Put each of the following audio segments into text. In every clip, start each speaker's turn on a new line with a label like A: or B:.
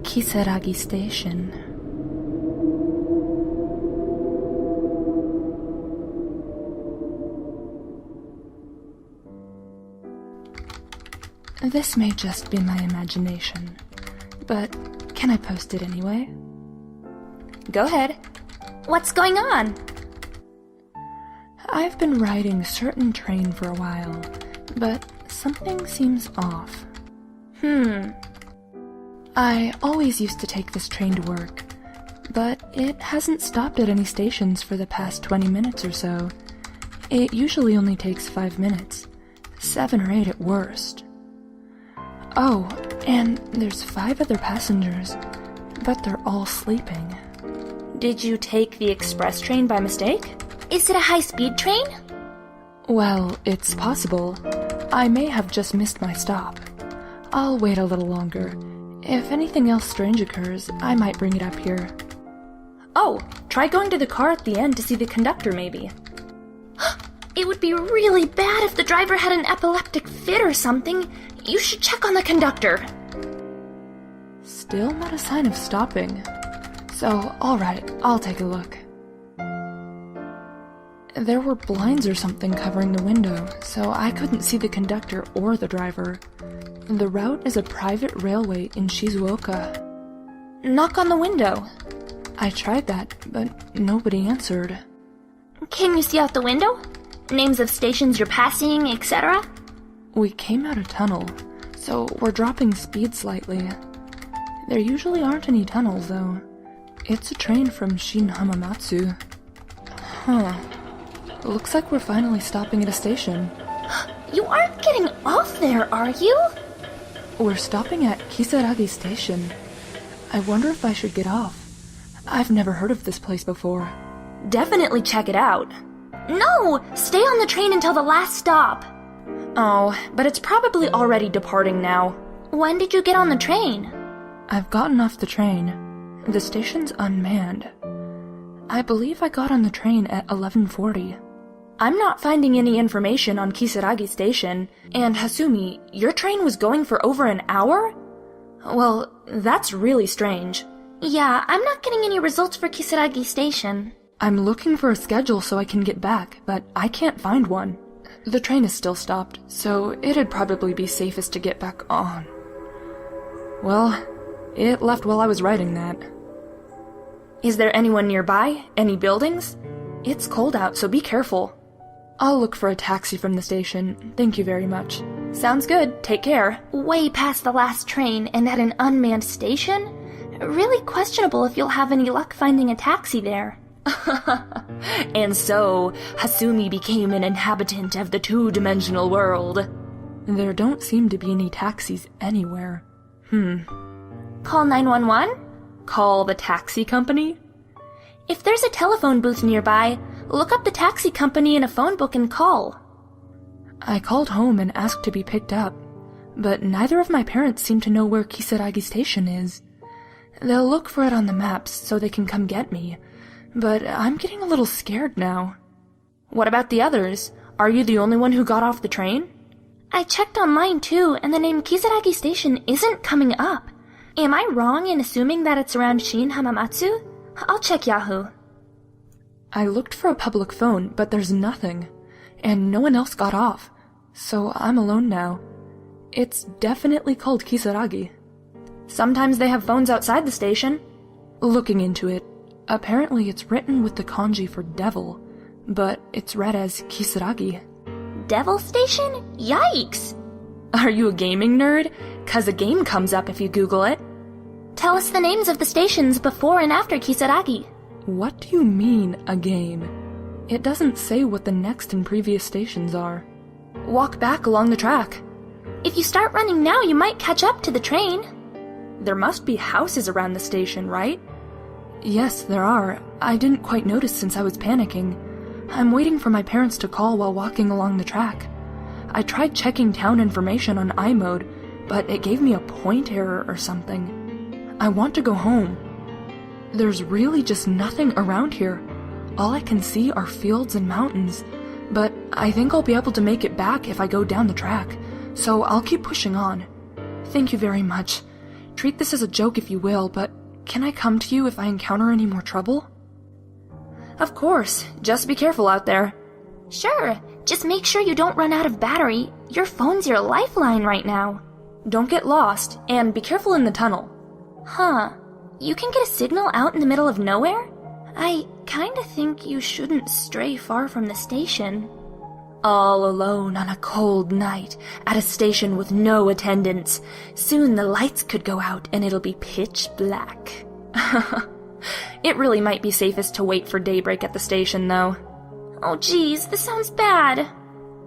A: Kisaragi Station. This may just be my imagination, but can I post it anyway?
B: Go ahead. What's going on?
A: I've been riding a certain train for a while, but something seems off. I always used to take this train to work, but it hasn't stopped at any stations for the past 20 minutes or so. It usually only takes 5 minutes, 7 or 8 at worst. Oh, and there's 5 other passengers, but they're all sleeping.
B: Did you take the express train by mistake? Is it a high-speed train?
A: Well, it's possible. I may have just missed my stop. I'll wait a little longer. If anything else strange occurs, I might bring it up here.
B: Oh, try going to the car at the end to see the conductor, maybe. It would be really bad if the driver had an epileptic fit or something. You should check on the conductor.
A: Still not a sign of stopping. So, alright, I'll take a look. There were blinds or something covering the window, so I couldn't see the conductor or the driver. The route is a private railway in Shizuoka.
B: Knock on the window.
A: I tried that, but nobody answered.
B: Can you see out the window? Names of stations you're passing, etc.?
A: We came out a tunnel, so we're dropping speed slightly. There usually aren't any tunnels, though. It's a train from Shin Hamamatsu. Looks like we're finally stopping at a station.
B: You aren't getting off there, are you?
A: We're stopping at Kisaragi Station. I wonder if I should get off. I've never heard of this place before.
B: Definitely check it out. No! Stay on the train until the last stop. Oh, but it's probably already departing now. When did you get on the train?
A: I've gotten off the train. The station's unmanned. I believe I got on the train at 11:40.
B: I'm not finding any information on Kisaragi Station, and Hasumi, your train was going for over an hour? Well, that's really strange. Yeah, I'm not getting any results for Kisaragi Station.
A: I'm looking for a schedule so I can get back, but I can't find one. The train is still stopped, so it'd probably be safest to get back on. Well, it left while I was writing that.
B: Is there anyone nearby? Any buildings? It's cold out, so be careful.
A: I'll look for a taxi from the station. Thank you very much.
B: Sounds good. Take care. Way past the last train and at an unmanned station? Really questionable if you'll have any luck finding a taxi there. And so, Hasumi became an inhabitant of the two-dimensional world.
A: There don't seem to be any taxis anywhere.
B: Call 911?
A: Call the taxi company?
B: If there's a telephone booth nearby, look up the taxi company in a phone book and call.
A: I called home and asked to be picked up, but neither of my parents seem to know where Kisaragi Station is. They'll look for it on the maps so they can come get me, but I'm getting a little scared now.
B: What about the others? Are you the only one who got off the train? I checked online too, and the name Kisaragi Station isn't coming up. Am I wrong in assuming that it's around Shin Hamamatsu? I'll check Yahoo.
A: I looked for a public phone, but there's nothing, and no one else got off, so I'm alone now. It's definitely called Kisaragi.
B: Sometimes they have phones outside the station.
A: Looking into it, apparently it's written with the kanji for devil, but it's read as Kisaragi.
B: Devil Station? Yikes!
A: Are you a gaming nerd? 'Cause a game comes up if you Google it.
B: Tell us the names of the stations before and after Kisaragi.
A: What do you mean, a game? It doesn't say what the next and previous stations are.
B: Walk back along the track. If you start running now, you might catch up to the train.
A: There must be houses around the station, right? Yes, there are. I didn't quite notice since I was panicking. I'm waiting for my parents to call while walking along the track. I tried checking town information on iMode, but it gave me a point error or something. I want to go home. There's really just nothing around here. All I can see are fields and mountains, but I think I'll be able to make it back if I go down the track, so I'll keep pushing on. Thank you very much. Treat this as a joke if you will, but can I come to you if I encounter any more trouble?
B: Of course, just be careful out there. Sure, just make sure you don't run out of battery. Your phone's your lifeline right now. Don't get lost, and be careful in the tunnel. Huh, you can get a signal out in the middle of nowhere? I kinda think you shouldn't stray far from the station. All alone on a cold night, at a station with no attendants. Soon the lights could go out and it'll be pitch black. It really might be safest to wait for daybreak at the station, though. Oh geez, this sounds bad.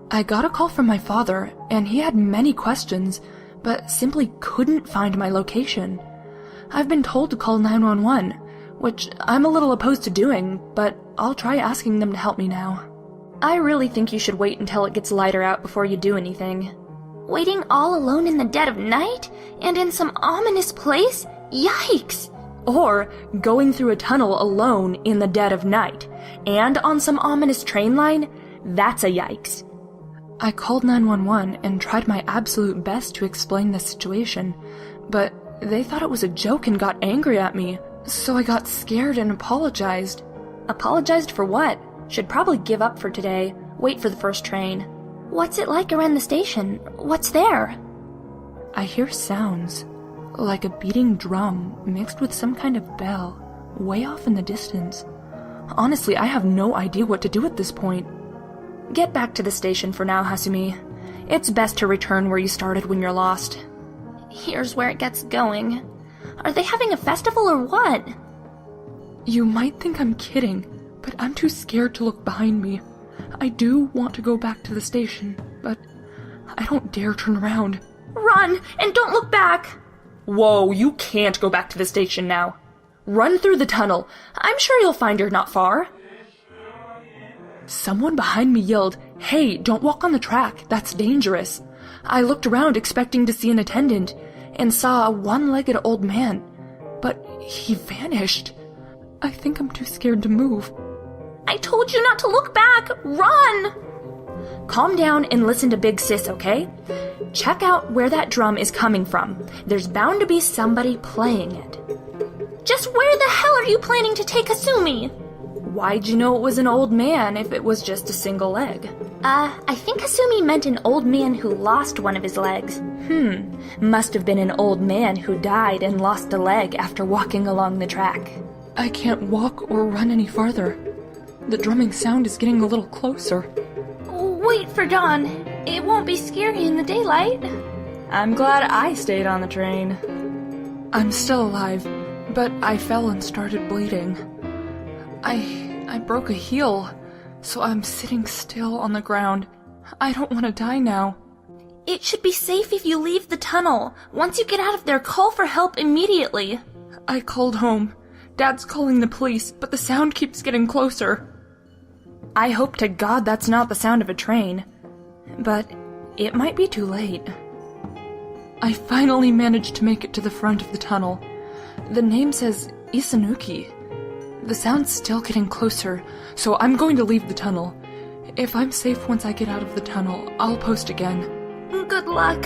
A: I got a call from my father, and he had many questions, but simply couldn't find my location. I've been told to call 911, which I'm a little opposed to doing, but I'll try asking them to help me now. I really think you should wait until it gets lighter out before you do anything. Waiting all alone in the dead of night? And in some ominous place? Yikes! Or going through a tunnel alone in the dead of night, and on some ominous train line? That's a yikes. I called 911 and tried my absolute best to explain the situation, but they thought it was a joke and got angry at me, so I got scared and apologized. Apologized for what? Should probably give up for today. Wait for the first train. What's it like around the station? What's there? I hear sounds, like a beating drum mixed with some kind of bell, way off in the distance. Honestly, I have no idea what to do at this point. Get back to the station for now, Hasumi. It's best to return where you started when you're lost. Here's where it gets going. Are they having a festival or what? You might think I'm kidding, but I'm too scared to look behind me. I do want to go back to the station, but I don't dare turn around. Run, and don't look back! Whoa, you can't go back to the station now. Run through the tunnel. I'm sure you'll find you're not far. Someone behind me yelled, "Hey, don't walk on the track, that's dangerous." I looked around expecting to see an attendant, and saw a one-legged old man, but he vanished. I think I'm too scared to move. I told you not to look back! Run! Calm down and listen to Big Sis, okay? Check out where that drum is coming from. There's bound to be somebody playing it. Just where the hell are you planning to take Hasumi? Why'd you know it was an old man if it was just a single leg? I think Hasumi meant an old man who lost one of his legs. Must have been an old man who died and lost a leg after walking along the track. I can't walk or run any farther. The drumming sound is getting a little closer. Wait for dawn. It won't be scary in the daylight. I'm glad I stayed on the train. I'm still alive, but I fell and started bleeding. I broke a heel, so I'm sitting still on the ground. I don't want to die now. It should be safe if you leave the tunnel. Once you get out of there, call for help immediately. I called home. Dad's calling the police, but the sound keeps getting closer. I hope to God that's not the sound of a train. But it might be too late. I finally managed to make it to the front of the tunnel. The name says Isanuki. The sound's still getting closer, so I'm going to leave the tunnel. If I'm safe once I get out of the tunnel, I'll post again. Good luck.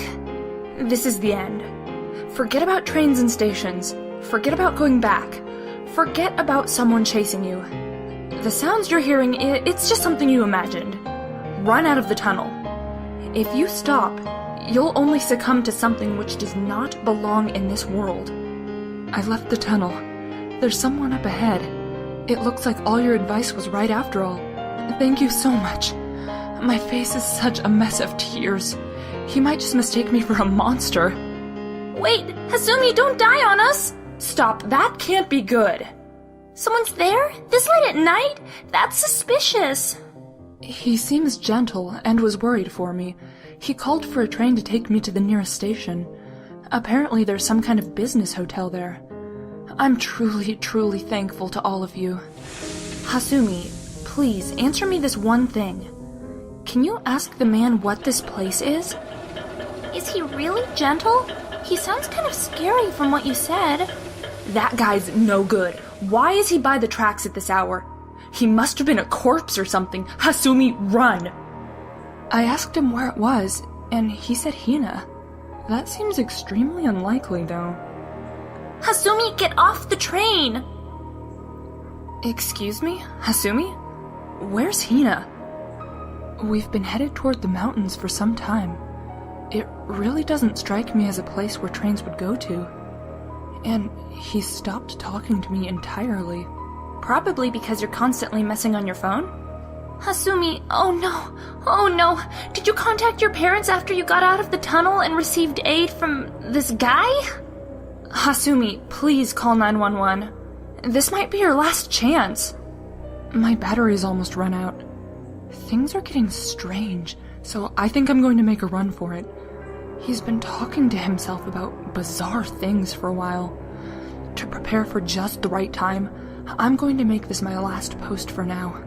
A: This is the end. Forget about trains and stations. Forget about going back. Forget about someone chasing you. The sounds you're hearing, it's just something you imagined. Run out of the tunnel. If you stop, you'll only succumb to something which does not belong in this world. I left the tunnel. There's someone up ahead. It looks like all your advice was right after all. Thank you so much. My face is such a mess of tears. He might just mistake me for a monster. Wait, Hasumi, don't die on us! Stop, that can't be good. Someone's there? This late at night? That's suspicious. He seems gentle and was worried for me. He called for a train to take me to the nearest station. Apparently there's some kind of business hotel there. I'm truly, truly thankful to all of you. Hasumi, please answer me this one thing. Can you ask the man what this place is? Is he really gentle? He sounds kind of scary from what you said. That guy's no good. Why is he by the tracks at this hour?
C: He must have been a corpse or something. Hasumi, run!
A: I asked him where it was, and he said Hina. That seems extremely unlikely, though.
B: Hasumi, get off the train!
A: Excuse me? Hasumi? Where's Hina? We've been headed toward the mountains for some time. It really doesn't strike me as a place where trains would go to. And he stopped talking to me entirely.
B: Probably because you're constantly messing on your phone? Hasumi, oh no. Did you contact your parents after you got out of the tunnel and received aid from this guy?
A: Hasumi, please call 911. This might be your last chance. My battery's almost run out. Things are getting strange, so I think I'm going to make a run for it. He's been talking to himself about bizarre things for a while. To prepare for just the right time, I'm going to make this my last post for now.